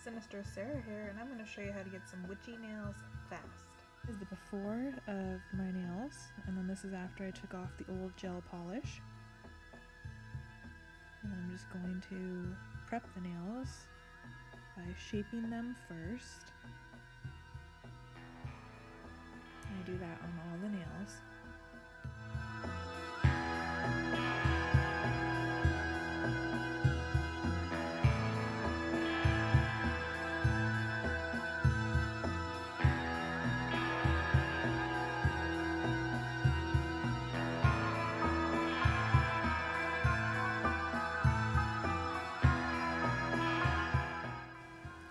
Sinister Sarah here, and I'm going to show you how to get some witchy nails fast. This is the before of my nails, and then this is after I took off the old gel polish. And I'm just going to prep the nails by shaping them first. I do that on all the nails.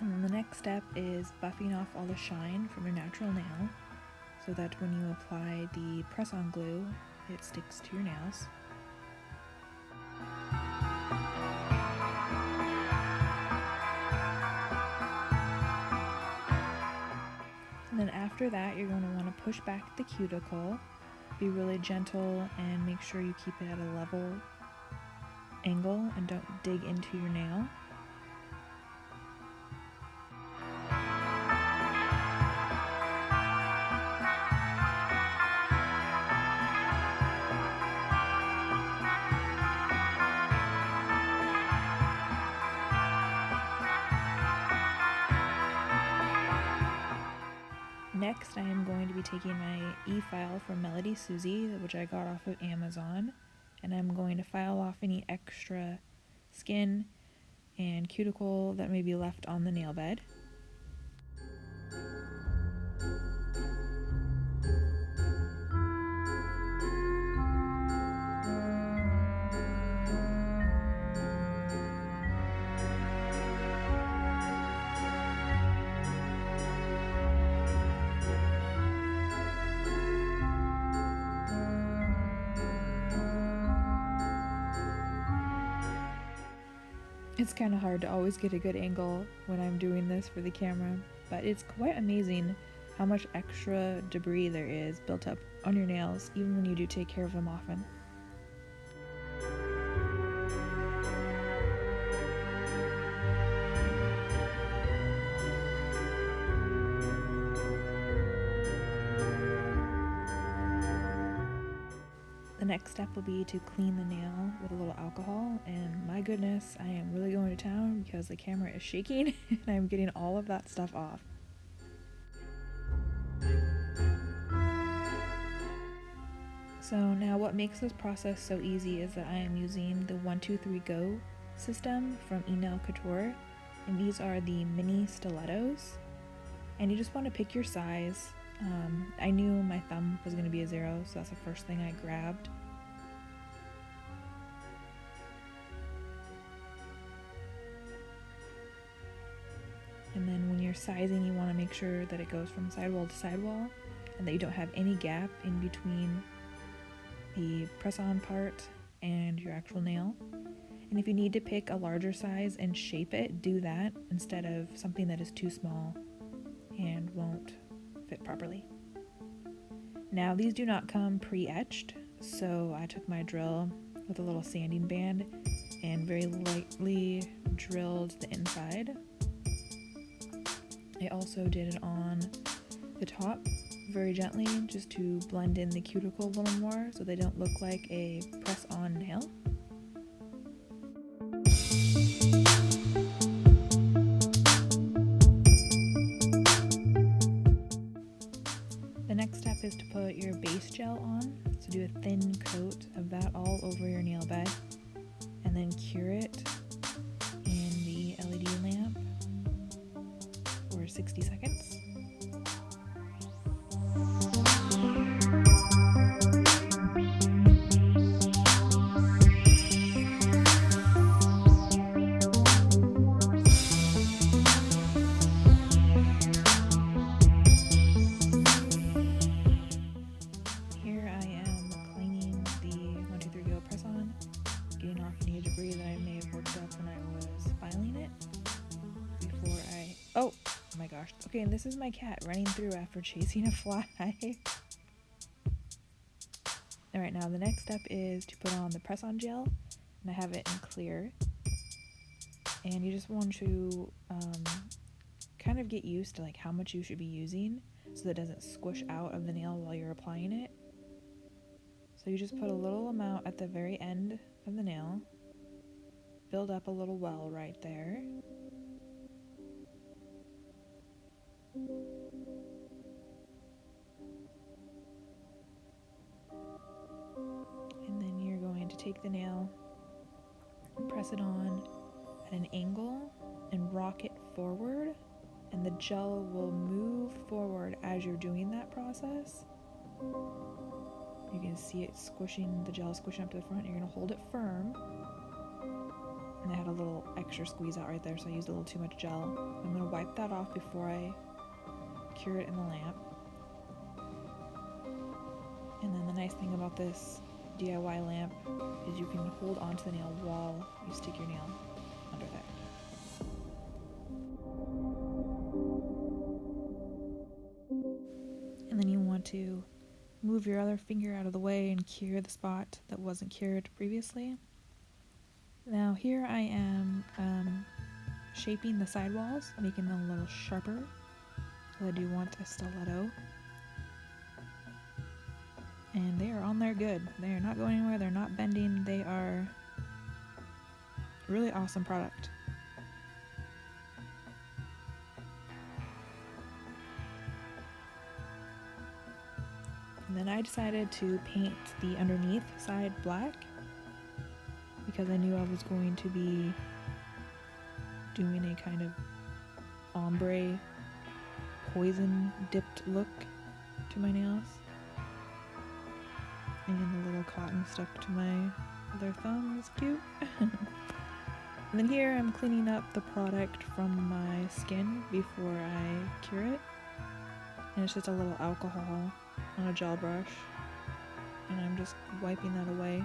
And then the next step is buffing off all the shine from your natural nail, so that when you apply the press-on glue, it sticks to your nails. And then after that, you're going to want to push back the cuticle, be really gentle, and make sure you keep it at a level angle and don't dig into your nail. Next, I am going to be taking my e-file from Melody Susie, which I got off of Amazon, and I'm going to file off any extra skin and cuticle that may be left on the nail bed. It's kind of hard to always get a good angle when I'm doing this for the camera, but it's quite amazing how much extra debris there is built up on your nails, even when you do take care of them often. The next step will be to clean the nail with a little alcohol, and my goodness, I am really going to town because the camera is shaking and I'm getting all of that stuff off. So now what makes this process so easy is that I am using the 1-2-3 Go system from enailcouture, and these are the mini stilettos, and you just want to pick your size. I knew my thumb was going to be a 0, so that's the first thing I grabbed. And then when you're sizing, you want to make sure that it goes from sidewall to sidewall and that you don't have any gap in between the press-on part and your actual nail. And if you need to pick a larger size and shape it, do that instead of something that is too small and won't fit properly. Now these do not come pre-etched, so I took my drill with a little sanding band and very lightly drilled the inside. I also did it on the top very gently, just to blend in the cuticle a little more so they don't look like a press-on nail. The next step is to put your base gel on, so do a thin coat of that all over your nail bed, and then cure it in the LED lamp for 60 seconds. Here I am cleaning the 1-2-3 Go press on, getting off any debris that I may have worked up when I was filing it before I... Oh my gosh. Okay, and this is my cat running through after chasing a fly. Alright, now the next step is to put on the press-on gel, and I have it in clear. And you just want to kind of get used to like how much you should be using so that it doesn't squish out of the nail while you're applying it. So you just put a little amount at the very end of the nail, build up a little well right there. And then you're going to take the nail and press it on at an angle and rock it forward, and the gel will move forward as you're doing that process. You can see it squishing, the gel squishing up to the front. You're going to hold it firm. And I had a little extra squeeze out right there, so I used a little too much gel. I'm going to wipe that off before I cure it in the lamp. And then the nice thing about this DIY lamp is you can hold onto the nail while you stick your nail under there. And then you want to move your other finger out of the way and cure the spot that wasn't cured previously. Now here I am shaping the sidewalls, making them a little sharper, because I do want a stiletto. And they are on there good. They are not going anywhere, they're not bending, they are a really awesome product. And then I decided to paint the underneath side black because I knew I was going to be doing a kind of ombre poison dipped look to my nails. And the little cotton stuck to my other thumb is cute. And then here I'm cleaning up the product from my skin before I cure it. And it's just a little alcohol on a gel brush. And I'm just wiping that away,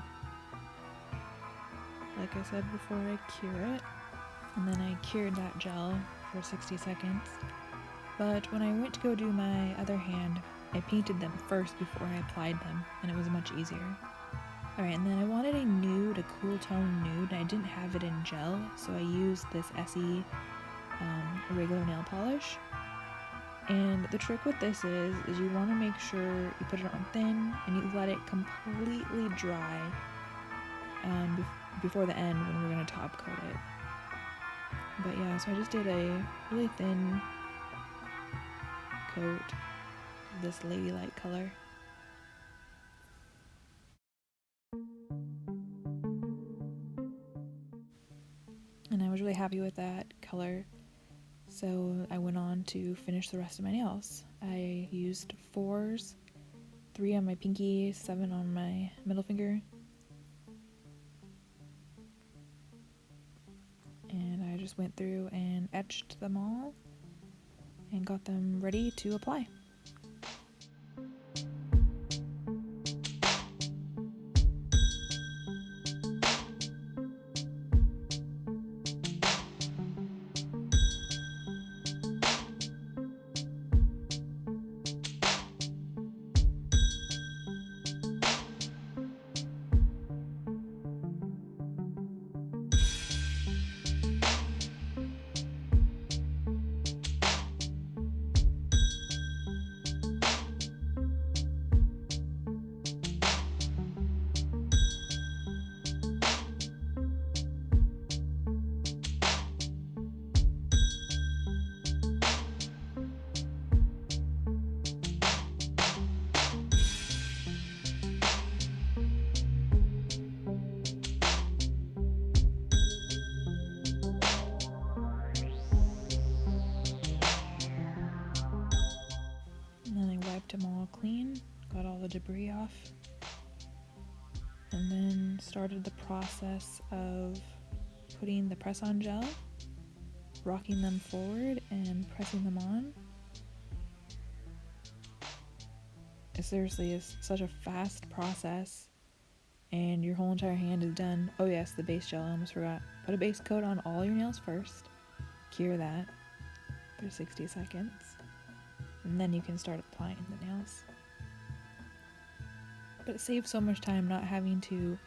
like I said, before I cure it. And then I cured that gel for 60 seconds. But when I went to go do my other hand, I painted them first before I applied them, and it was much easier. Alright, and then I wanted a nude, a cool tone nude, and I didn't have it in gel, so I used this Essie regular nail polish. And the trick with this is you want to make sure you put it on thin and you let it completely dry before the end when we're going to top coat it. But yeah, so I just did a really thin coat of this ladylike color. And I was really happy with that color. So I went on to finish the rest of my nails. I used 4s, 3 on my pinky, 7 on my middle finger. And I just went through and etched them all and got them ready to apply. Them all clean, got all the debris off, and then started the process of putting the press-on gel, rocking them forward and pressing them on. It seriously is such a fast process, and your whole entire hand is done. Oh yes, the base gel, I almost forgot. Put a base coat on all your nails first, cure that for 60 seconds. And then you can start applying the nails. But it saves so much time not having to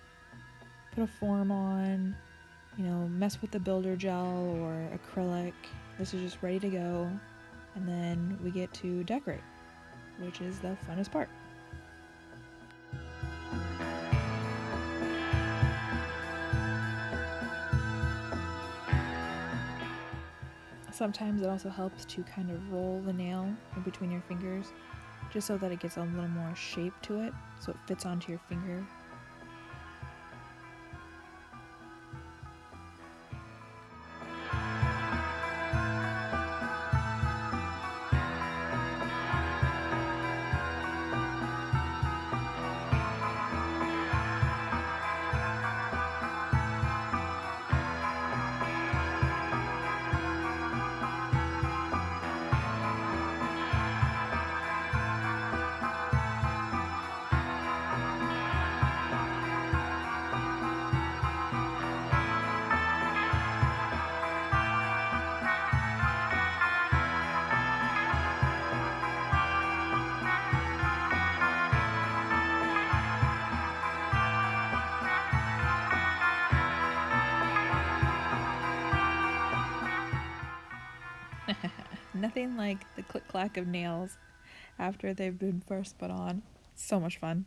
put a form on, mess with the builder gel or acrylic, This is just ready to go, and then we get to decorate, which is the funnest part. Sometimes it also helps to kind of roll the nail in between your fingers, just so that it gets a little more shape to it, so it fits onto your finger. Nothing like the click-clack of nails after they've been first put on. So much fun.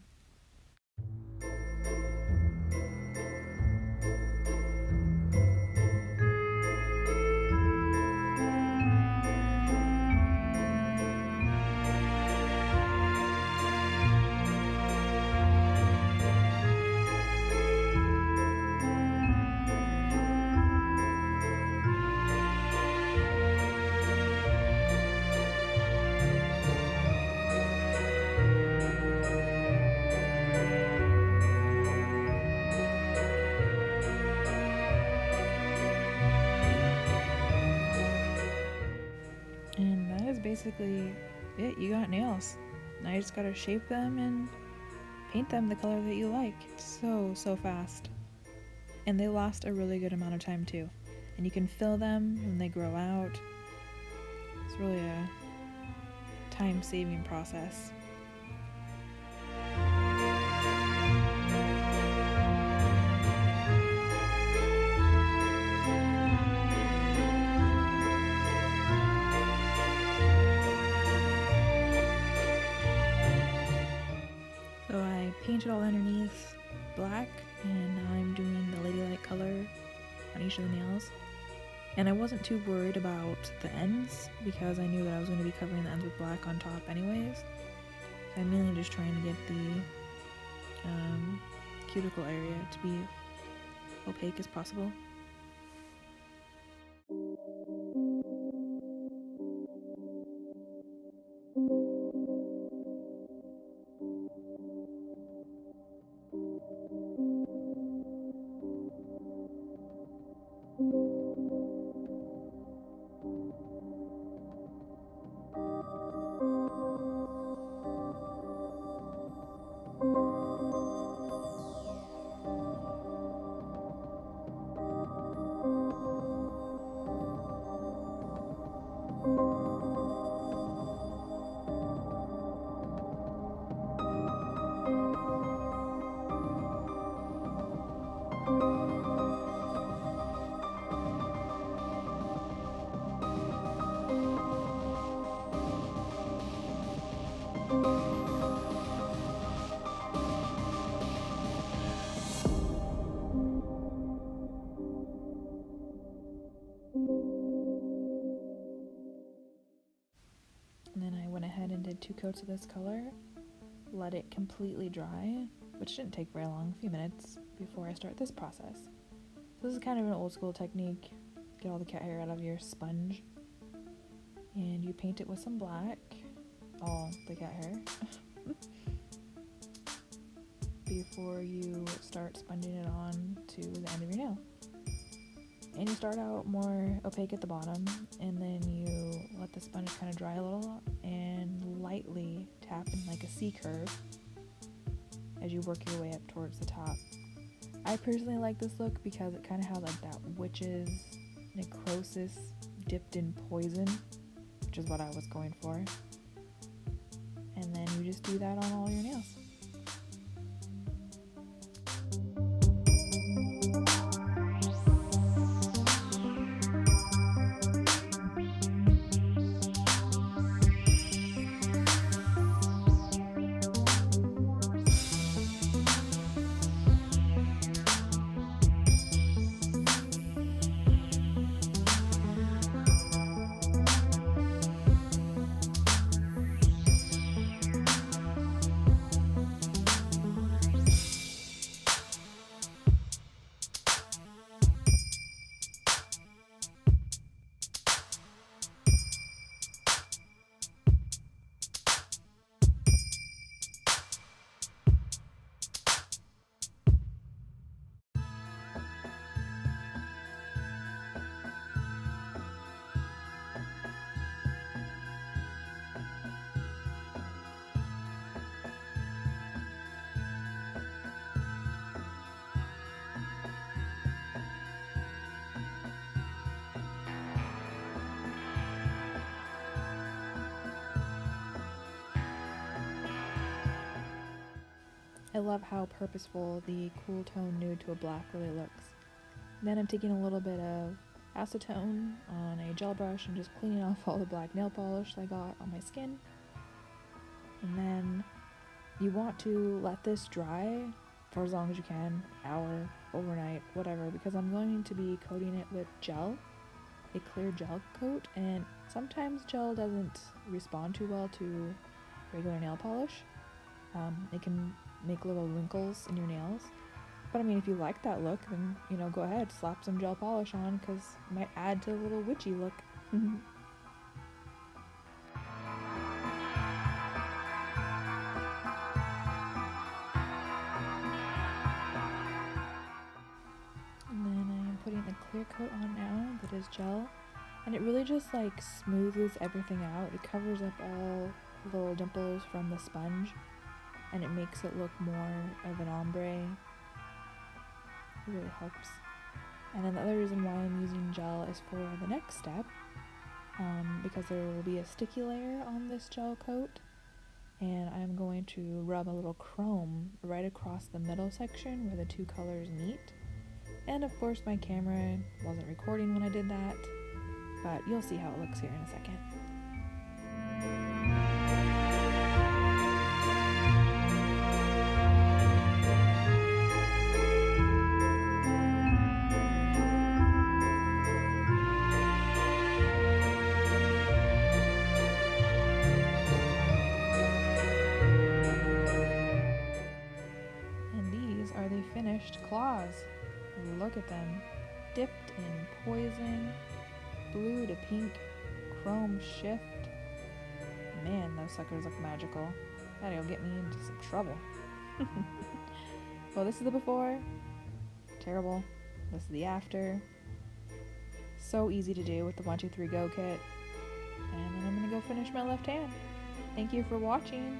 And that is basically it. You got nails. Now you just gotta shape them and paint them the color that you like. It's so fast. And they last a really good amount of time too. And you can fill them when they grow out. It's really a time-saving process. So I painted all underneath black, and now I'm doing the ladylike color on each of the nails. And I wasn't too worried about the ends because I knew that I was going to be covering the ends with black on top anyways. So I'm mainly just trying to get the cuticle area to be opaque as possible. And then I went ahead and did 2 coats of this color, let it completely dry, which didn't take very long, a few minutes, before I start this process. So this is kind of an old school technique. Get all the cat hair out of your sponge, and you paint it with some black, all the cat hair, before you start sponging it on to the end of your nail. And you start out more opaque at the bottom, and then you let the sponge kind of dry a little and lightly tap in like a C curve as you work your way up towards the top. I personally like this look because it kind of has like that witch's necrosis dipped in poison, which is what I was going for. And then you just do that on all your nails. I love how purposeful the cool tone nude to a black really looks. Then I'm taking a little bit of acetone on a gel brush and just cleaning off all the black nail polish I got on my skin. And then you want to let this dry for as long as you can, hour, overnight, whatever, because I'm going to be coating it with gel, a clear gel coat, and sometimes gel doesn't respond too well to regular nail polish. It can make little wrinkles in your nails. But I mean, if you like that look, then, you know, go ahead, slap some gel polish on, because it might add to the little witchy look. And then I am putting a clear coat on now that is gel, and it really just like smooths everything out. It covers up all the little dimples from the sponge, and it makes it look more of an ombre. It really helps. And then the other reason why I'm using gel is for the next step, because there will be a sticky layer on this gel coat, and I'm going to rub a little chrome right across the middle section where the two colors meet. And of course my camera wasn't recording when I did that, but you'll see how it looks here in a second. And these are the finished claws. Look at them, dipped in poison, blue to pink, chrome shift. Man, those suckers look magical. That'll get me into some trouble. Well, this is the before. Terrible. This is the after. So easy to do with the 1, 2, 3 go kit. And then I'm gonna go finish my left hand. Thank you for watching.